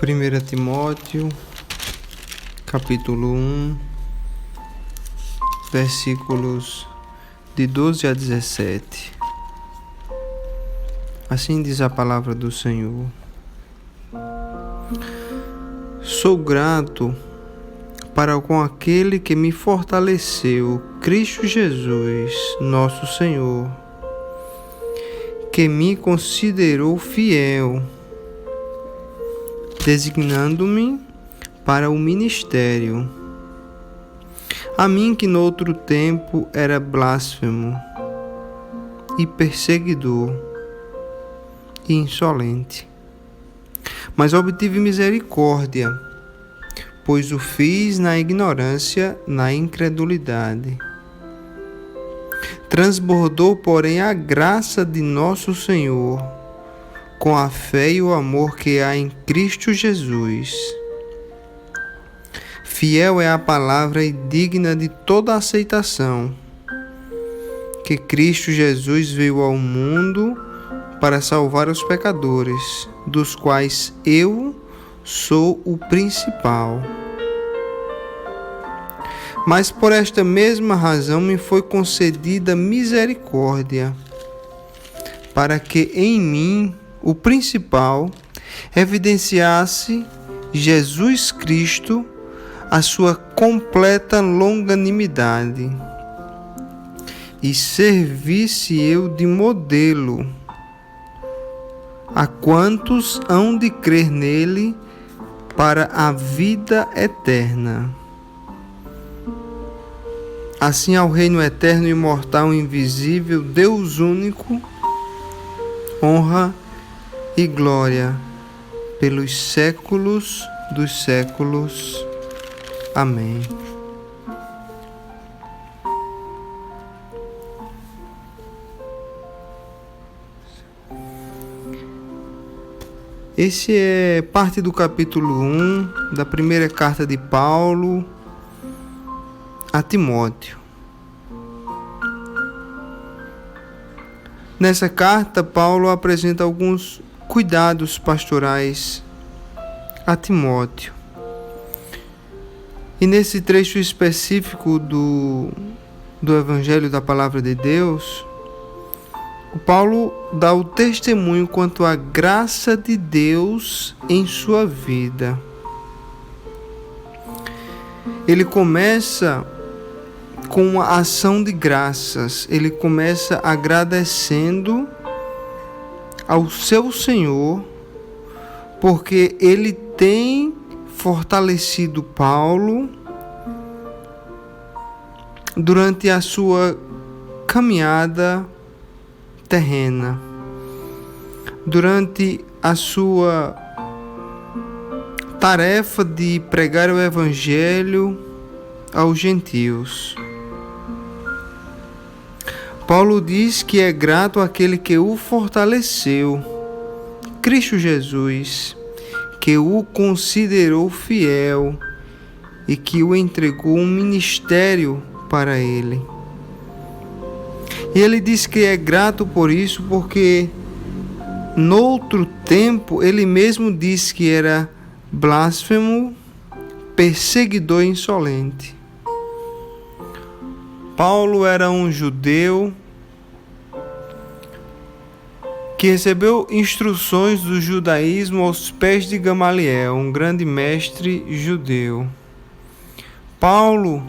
1 Timóteo, capítulo 1, versículos de 12 a 17. Assim diz a palavra do Senhor. Sou grato para com aquele que me fortaleceu, Cristo Jesus, nosso Senhor, que me considerou fiel, designando-me para o ministério. A mim que noutro tempo era blasfemo e perseguidor e insolente, mas obtive misericórdia, pois o fiz na ignorância, na incredulidade. Transbordou, porém, a graça de nosso Senhor, com a fé e o amor que há em Cristo Jesus. Fiel é a palavra e digna de toda aceitação, que Cristo Jesus veio ao mundo para salvar os pecadores, dos quais eu sou o principal. Mas por esta mesma razão me foi concedida misericórdia, para que em mim, o principal, evidenciasse Jesus Cristo a sua completa longanimidade, e servisse eu de modelo a quantos hão de crer nele para a vida eterna. Assim, ao reino eterno, imortal e invisível, Deus único, honra e glória pelos séculos dos séculos. Amém. Esse é parte do capítulo 1 da primeira carta de Paulo a Timóteo. Nessa carta, Paulo apresenta alguns cuidados pastorais a Timóteo. E nesse trecho específico do Evangelho da Palavra de Deus, o Paulo dá o testemunho quanto à graça de Deus em sua vida. Ele começa com uma ação de graças. Ele começa agradecendo ao seu Senhor, porque ele tem fortalecido Paulo durante a sua caminhada terrena, durante a sua tarefa de pregar o Evangelho aos gentios. Paulo diz que é grato àquele que o fortaleceu, Cristo Jesus, que o considerou fiel e que o entregou um ministério para ele. E ele diz que é grato por isso porque noutro tempo ele mesmo disse que era blasfemo, perseguidor e insolente. Paulo era um judeu que recebeu instruções do judaísmo aos pés de Gamaliel, um grande mestre judeu. Paulo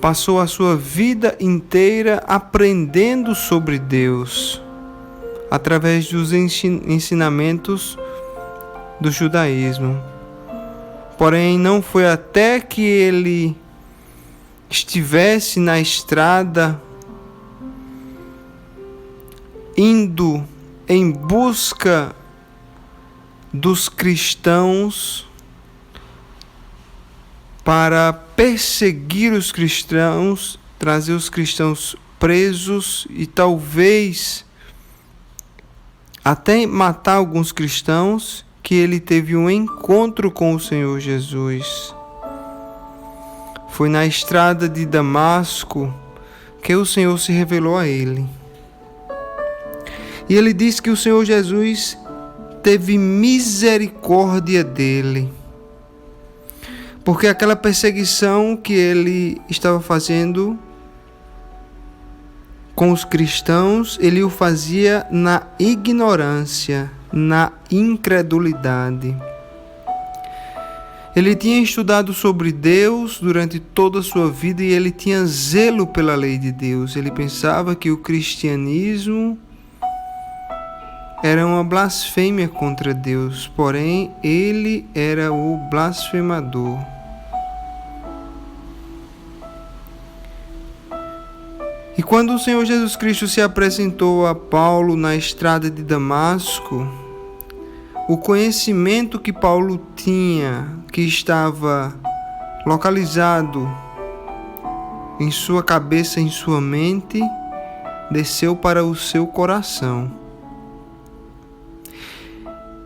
passou a sua vida inteira aprendendo sobre Deus, através dos ensinamentos do judaísmo. Porém, não foi até que ele estivesse na estrada, indo em busca dos cristãos, para perseguir os cristãos, trazer os cristãos presos e talvez até matar alguns cristãos, que ele teve um encontro com o Senhor Jesus. Foi na estrada de Damasco que o Senhor se revelou a ele. E ele diz que o Senhor Jesus teve misericórdia dele. Porque aquela perseguição que ele estava fazendo com os cristãos, ele o fazia na ignorância, na incredulidade. Ele tinha estudado sobre Deus durante toda a sua vida e ele tinha zelo pela lei de Deus. Ele pensava que o cristianismo era uma blasfêmia contra Deus, porém ele era o blasfemador. E quando o Senhor Jesus Cristo se apresentou a Paulo na estrada de Damasco, o conhecimento que Paulo tinha, que estava localizado em sua cabeça, em sua mente, desceu para o seu coração.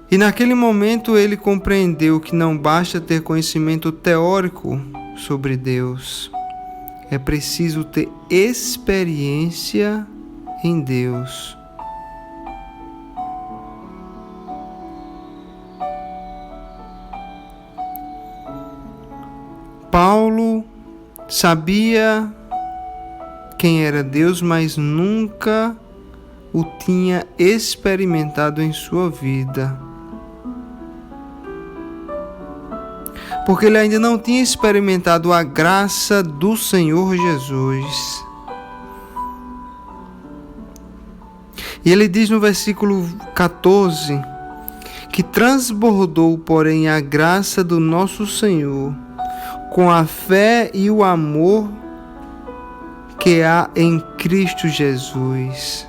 E naquele momento ele compreendeu que não basta ter conhecimento teórico sobre Deus. É preciso ter experiência em Deus. Paulo sabia quem era Deus, mas nunca o tinha experimentado em sua vida. Porque ele ainda não tinha experimentado a graça do Senhor Jesus. E ele diz no versículo 14, que transbordou, porém, a graça do nosso Senhor, com a fé e o amor que há em Cristo Jesus.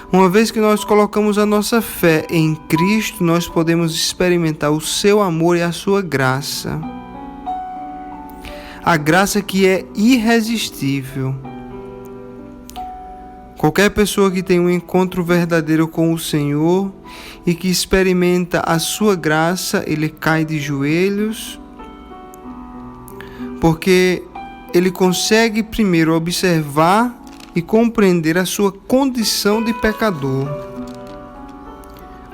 Uma vez que nós colocamos a nossa fé em Cristo, nós podemos experimentar o seu amor e a sua graça. A graça que é irresistível. Qualquer pessoa que tem um encontro verdadeiro com o Senhor e que experimenta a sua graça, ele cai de joelhos, porque ele consegue primeiro observar e compreender a sua condição de pecador.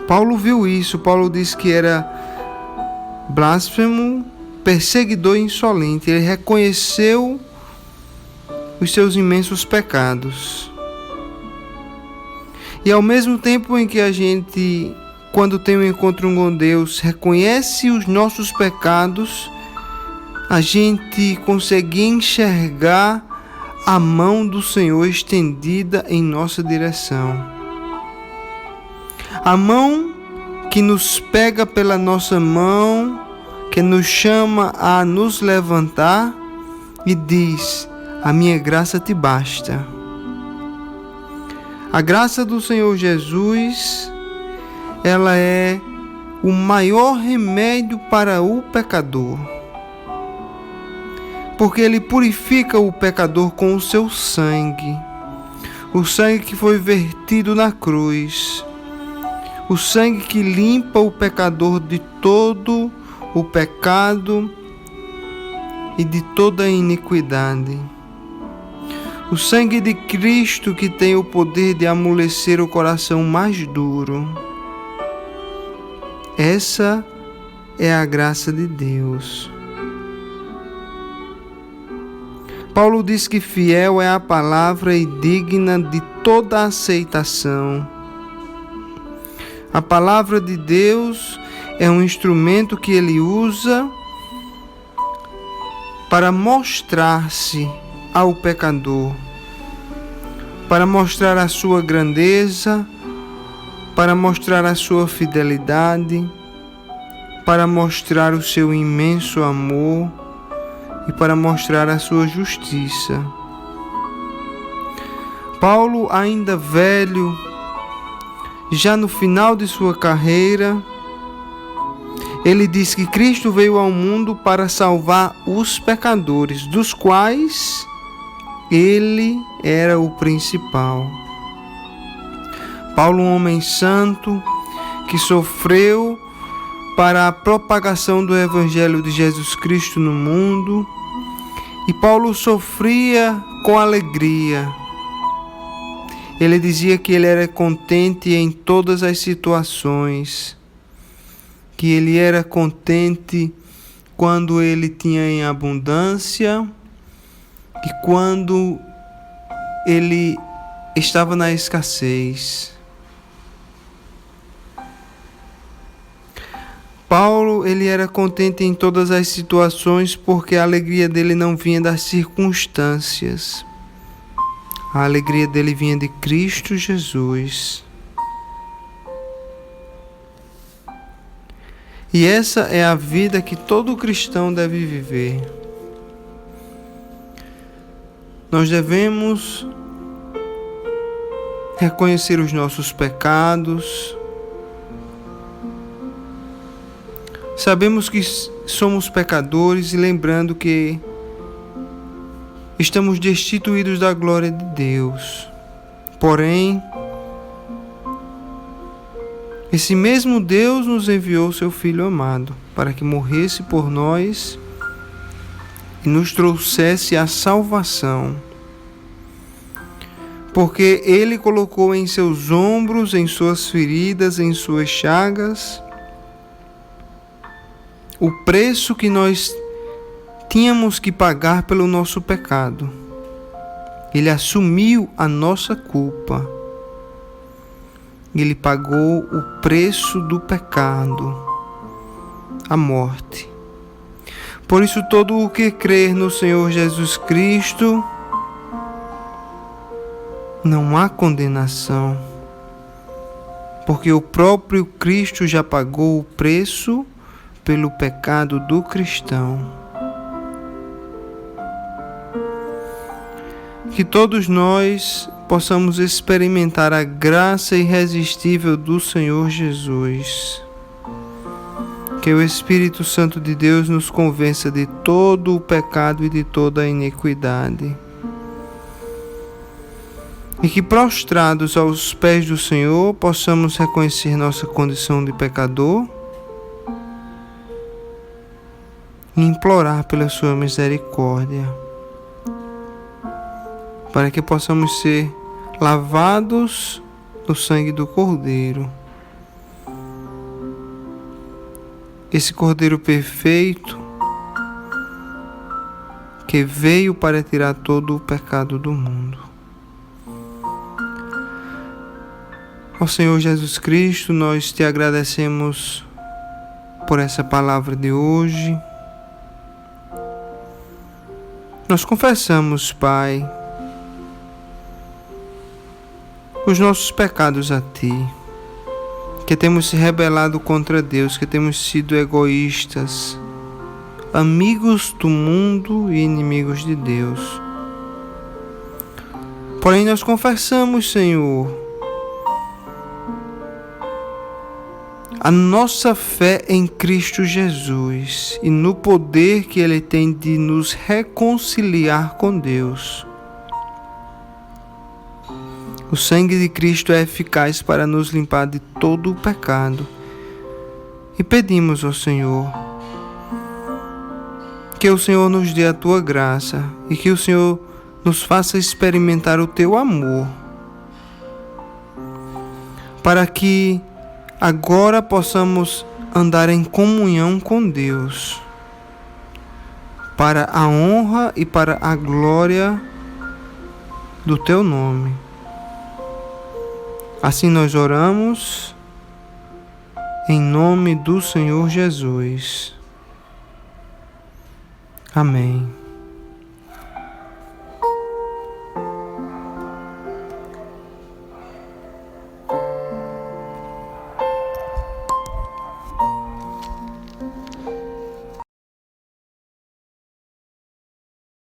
Paulo viu isso. Paulo diz que era blasfemo, perseguidor e insolente. Ele reconheceu os seus imensos pecados. E ao mesmo tempo em que a gente, quando tem um encontro com Deus, reconhece os nossos pecados, a gente consegue enxergar a mão do Senhor estendida em nossa direção. A mão que nos pega pela nossa mão, que nos chama a nos levantar e diz: a minha graça te basta. A graça do Senhor Jesus, ela é o maior remédio para o pecador. Porque ele purifica o pecador com o seu sangue. O sangue que foi vertido na cruz. O sangue que limpa o pecador de todo o pecado e de toda a iniquidade. O sangue de Cristo que tem o poder de amolecer o coração mais duro. Essa é a graça de Deus. Paulo diz que fiel é a palavra e digna de toda aceitação. A palavra de Deus é um instrumento que ele usa para mostrar-se ao pecador, para mostrar a sua grandeza, para mostrar a sua fidelidade, para mostrar o seu imenso amor e para mostrar a sua justiça. Paulo, ainda velho, já no final de sua carreira, ele diz que Cristo veio ao mundo para salvar os pecadores, dos quais ele era o principal. Paulo, um homem santo, que sofreu para a propagação do Evangelho de Jesus Cristo no mundo, e Paulo sofria com alegria. Ele dizia que ele era contente em todas as situações, que ele era contente quando ele tinha em abundância e quando ele estava na escassez. Paulo, ele era contente em todas as situações porque a alegria dele não vinha das circunstâncias. A alegria dele vinha de Cristo Jesus. E essa é a vida que todo cristão deve viver. Nós devemos reconhecer os nossos pecados. Sabemos que somos pecadores e lembrando que estamos destituídos da glória de Deus. Porém, esse mesmo Deus nos enviou seu Filho amado para que morresse por nós e nos trouxesse a salvação. Porque Ele colocou em seus ombros, em suas feridas, em suas chagas, o preço que nós tínhamos que pagar pelo nosso pecado. Ele assumiu a nossa culpa. Ele pagou o preço do pecado, a morte. Por isso, todo o que crer no Senhor Jesus Cristo, não há condenação, porque o próprio Cristo já pagou o preço pelo pecado do cristão. Que todos nós possamos experimentar a graça irresistível do Senhor Jesus. Que o Espírito Santo de Deus nos convença de todo o pecado e de toda a iniquidade. E que prostrados aos pés do Senhor possamos reconhecer nossa condição de pecador e implorar pela sua misericórdia, para que possamos ser lavados no sangue do Cordeiro. Esse Cordeiro perfeito que veio para tirar todo o pecado do mundo. Ó Senhor Jesus Cristo, nós te agradecemos por essa palavra de hoje. Nós confessamos, Pai, os nossos pecados a Ti, que temos se rebelado contra Deus, que temos sido egoístas, amigos do mundo e inimigos de Deus. Porém, nós confessamos, Senhor, a nossa fé em Cristo Jesus e no poder que Ele tem de nos reconciliar com Deus. O sangue de Cristo é eficaz para nos limpar de todo o pecado. E pedimos ao Senhor que o Senhor nos dê a Tua graça e que o Senhor nos faça experimentar o Teu amor, para que agora possamos andar em comunhão com Deus, para a honra e para a glória do Teu nome. Assim nós oramos, em nome do Senhor Jesus. Amém.